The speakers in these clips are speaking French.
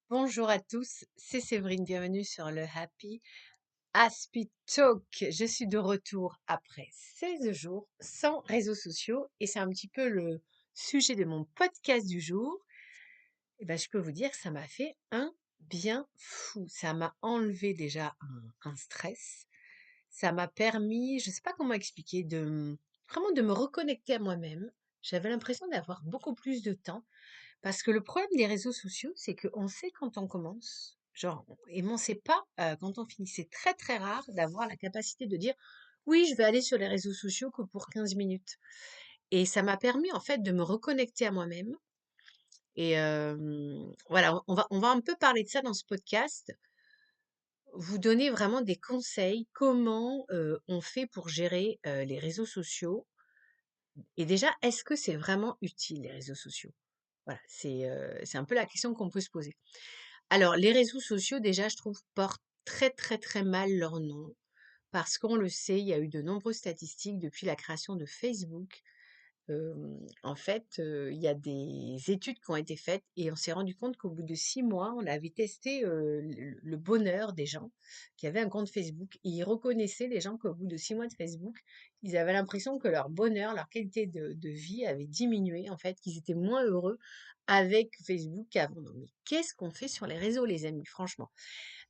Bonjour à tous, c'est Séverine, bienvenue sur le Happy Aspie Talk. Je suis de retour après 16 jours sans réseaux sociaux et c'est un petit peu le sujet de mon podcast du jour. Et ben, je peux vous dire que ça m'a fait un bien fou. Ça m'a enlevé déjà un stress. Ça m'a permis, je sais pas comment expliquer, vraiment de me reconnecter à moi-même. J'avais l'impression d'avoir beaucoup plus de temps parce que le problème des réseaux sociaux, c'est qu'on sait quand on commence, genre, et on sait pas quand on finit. C'est très très rare d'avoir la capacité de dire oui, je vais aller sur les réseaux sociaux que pour 15 minutes. Et ça m'a permis en fait de me reconnecter à moi-même. Et voilà, on va un peu parler de ça dans ce podcast, vous donner vraiment des conseils, comment on fait pour gérer les réseaux sociaux. Et déjà, est-ce que c'est vraiment utile les réseaux sociaux? Voilà, c'est un peu la question qu'on peut se poser. Alors, les réseaux sociaux, déjà, je trouve, portent très, très, très mal leur nom parce qu'on le sait, il y a eu de nombreuses statistiques depuis la création de Facebook. En fait, il y a des études qui ont été faites et on s'est rendu compte qu'au bout de 6 mois, on avait testé, le bonheur des gens qui avaient un compte Facebook et ils reconnaissaient, les gens, qu'au bout de 6 mois de Facebook, ils avaient l'impression que leur bonheur, leur qualité de vie avait diminué, en fait, qu'ils étaient moins heureux avec Facebook qu'avant. Non, mais qu'est-ce qu'on fait sur les réseaux, les amis? Franchement.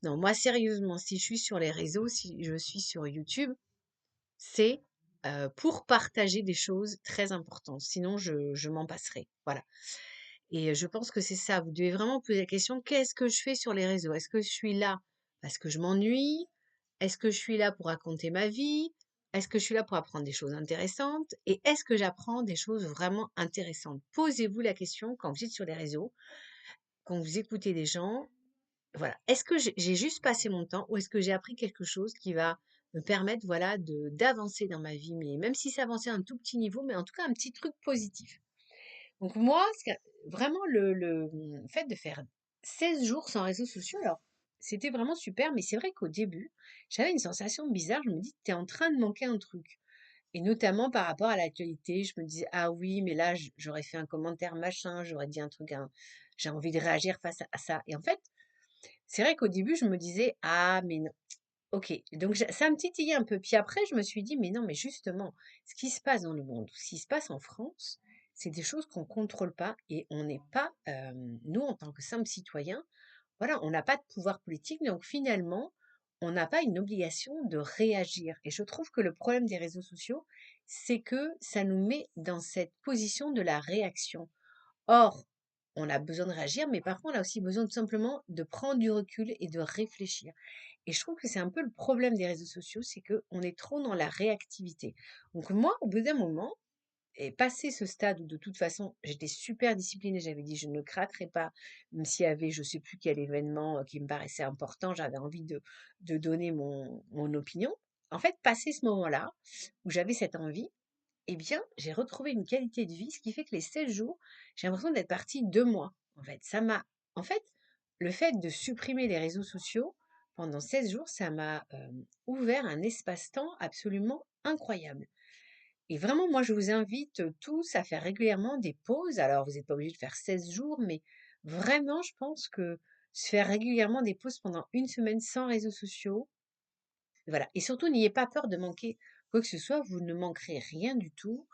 Non, moi, sérieusement, si je suis sur les réseaux, si je suis sur YouTube, c'est pour partager des choses très importantes. Sinon, je m'en passerai. Voilà. Et je pense que c'est ça. Vous devez vraiment poser la question, qu'est-ce que je fais sur les réseaux? Est-ce que je suis là parce que je m'ennuie? Est-ce que je suis là pour raconter ma vie? Est-ce que je suis là pour apprendre des choses intéressantes? Et est-ce que j'apprends des choses vraiment intéressantes? Posez-vous la question quand vous êtes sur les réseaux, quand vous écoutez des gens, voilà. Est-ce que j'ai juste passé mon temps ou est-ce que j'ai appris quelque chose qui va me permettre, voilà, d'avancer dans ma vie, mais même si c'est avancer à un tout petit niveau, mais en tout cas un petit truc positif. Donc moi, vraiment le fait de faire 16 jours sans réseaux sociaux, alors c'était vraiment super, mais c'est vrai qu'au début, j'avais une sensation bizarre. Je me dis, t'es en train de manquer un truc. Et notamment par rapport à l'actualité, je me disais, ah oui, mais là, j'aurais fait un commentaire machin, j'aurais dit un truc, j'ai envie de réagir face à ça. Et en fait, c'est vrai qu'au début, je me disais: «Ah mais non». OK, donc ça me titillait un peu. Puis après, je me suis dit: «Mais non, mais justement, ce qui se passe dans le monde, ce qui se passe en France, c'est des choses qu'on contrôle pas et on n'est pas, nous, en tant que simples citoyens, voilà, on n'a pas de pouvoir politique, donc finalement, on n'a pas une obligation de réagir». Et je trouve que le problème des réseaux sociaux, c'est que ça nous met dans cette position de la réaction. Or, on a besoin de réagir, mais parfois on a aussi besoin tout simplement de prendre du recul et de réfléchir. Et je trouve que c'est un peu le problème des réseaux sociaux, c'est qu'on est trop dans la réactivité. Donc moi, au bout d'un moment, et passé ce stade où de toute façon j'étais super disciplinée, j'avais dit je ne craquerai pas, même s'il y avait je sais plus quel événement qui me paraissait important, j'avais envie de donner mon opinion. En fait, passé ce moment-là, où j'avais cette envie, eh bien, j'ai retrouvé une qualité de vie, ce qui fait que les 16 jours, j'ai l'impression d'être partie 2 mois, en fait. En fait, le fait de supprimer les réseaux sociaux pendant 16 jours, ça m'a ouvert un espace-temps absolument incroyable. Et vraiment, moi, je vous invite tous à faire régulièrement des pauses. Alors, vous n'êtes pas obligé de faire 16 jours, mais vraiment, je pense que se faire régulièrement des pauses pendant une semaine sans réseaux sociaux, voilà. Et surtout, n'ayez pas peur de manquer quoi que ce soit, vous ne manquerez rien du tout.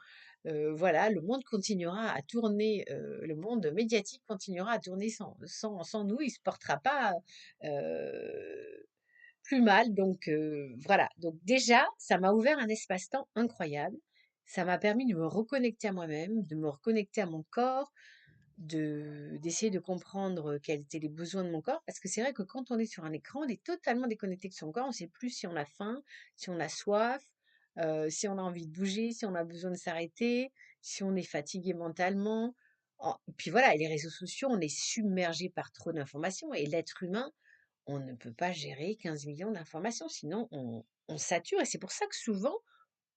Voilà, le monde continuera à tourner, le monde médiatique continuera à tourner sans nous, il se portera pas, plus mal. Donc voilà, donc déjà, ça m'a ouvert un espace-temps incroyable. Ça m'a permis de me reconnecter à moi-même, de me reconnecter à mon corps, d'essayer de comprendre quels étaient les besoins de mon corps. Parce que c'est vrai que quand on est sur un écran, on est totalement déconnecté de son corps. On ne sait plus si on a faim, si on a soif, si on a envie de bouger, si on a besoin de s'arrêter, si on est fatigué mentalement. Puis voilà, et les réseaux sociaux, on est submergé par trop d'informations. Et l'être humain, on ne peut pas gérer 15 millions d'informations, sinon on sature. Et c'est pour ça que souvent,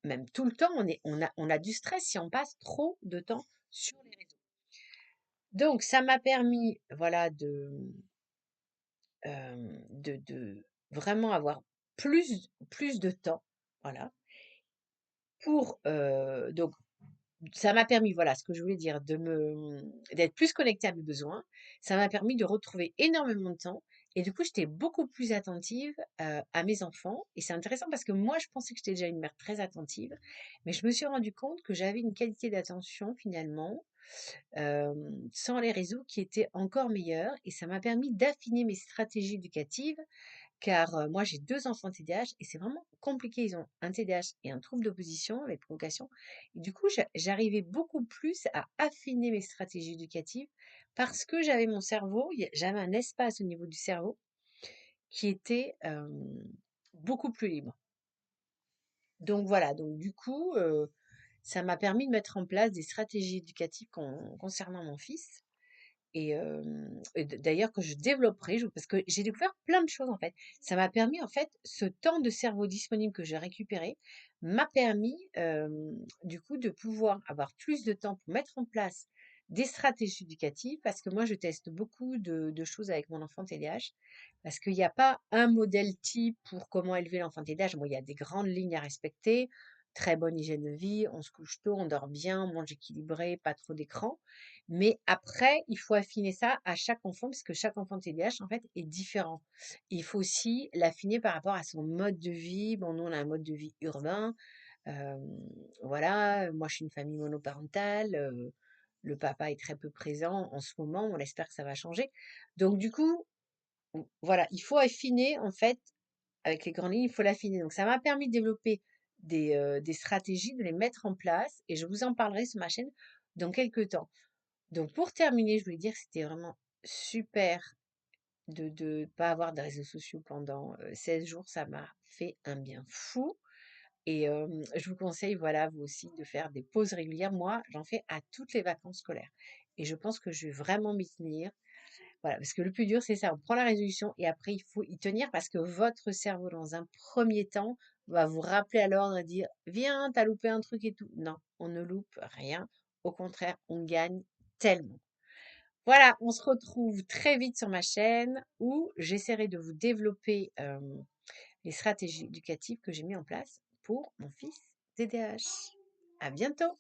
même tout le temps, on a du stress si on passe trop de temps sur les réseaux. Donc ça m'a permis, voilà, de vraiment avoir plus de temps, voilà, pour, donc ça m'a permis, voilà, ce que je voulais dire, d'être plus connectée à mes besoins. Ça m'a permis de retrouver énormément de temps et du coup, j'étais beaucoup plus attentive, à mes enfants et c'est intéressant parce que moi, je pensais que j'étais déjà une mère très attentive, mais je me suis rendu compte que j'avais une qualité d'attention finalement, sans les réseaux qui était encore meilleure et ça m'a permis d'affiner mes stratégies éducatives car, moi j'ai 2 enfants TDAH et c'est vraiment compliqué. Ils ont un TDAH et un trouble d'opposition avec provocation et du coup j'arrivais beaucoup plus à affiner mes stratégies éducatives parce que j'avais mon cerveau, j'avais un espace au niveau du cerveau qui était, beaucoup plus libre. Donc voilà, donc du coup, ça m'a permis de mettre en place des stratégies éducatives concernant mon fils et d'ailleurs que je développerai, parce que j'ai découvert plein de choses en fait. Ça m'a permis en fait, ce temps de cerveau disponible que j'ai récupéré m'a permis du coup de pouvoir avoir plus de temps pour mettre en place des stratégies éducatives parce que moi je teste beaucoup de choses avec mon enfant TDAH parce qu'il n'y a pas un modèle type pour comment élever l'enfant TDAH. Bon, il y a des grandes lignes à respecter, très bonne hygiène de vie, on se couche tôt, on dort bien, on mange équilibré, pas trop d'écran. Mais après, il faut affiner ça à chaque enfant, parce que chaque enfant TDAH, en fait, est différent. Il faut aussi l'affiner par rapport à son mode de vie. Bon, nous, on a un mode de vie urbain. euh, voilà, moi, je suis une famille monoparentale. Le papa est très peu présent en ce moment. On espère que ça va changer. Donc, du coup, voilà, il faut affiner, en fait, avec les grandes lignes, il faut l'affiner. Donc, ça m'a permis de développer des stratégies, de les mettre en place. Et je vous en parlerai sur ma chaîne dans quelques temps. Donc pour terminer, je voulais dire que c'était vraiment super de pas avoir de réseaux sociaux pendant, 16 jours. Ça m'a fait un bien fou et je vous conseille, voilà, vous aussi, de faire des pauses régulières. Moi, j'en fais à toutes les vacances scolaires et je pense que je vais vraiment m'y tenir. Voilà, parce que le plus dur, c'est ça, on prend la résolution et après il faut y tenir parce que votre cerveau, dans un premier temps, va vous rappeler à l'ordre et dire: «Viens, t'as loupé un truc et tout». Non, on ne loupe rien. Au contraire, on gagne tellement. Voilà, on se retrouve très vite sur ma chaîne où j'essaierai de vous développer les stratégies éducatives que j'ai mis en place pour mon fils TDAH. À bientôt!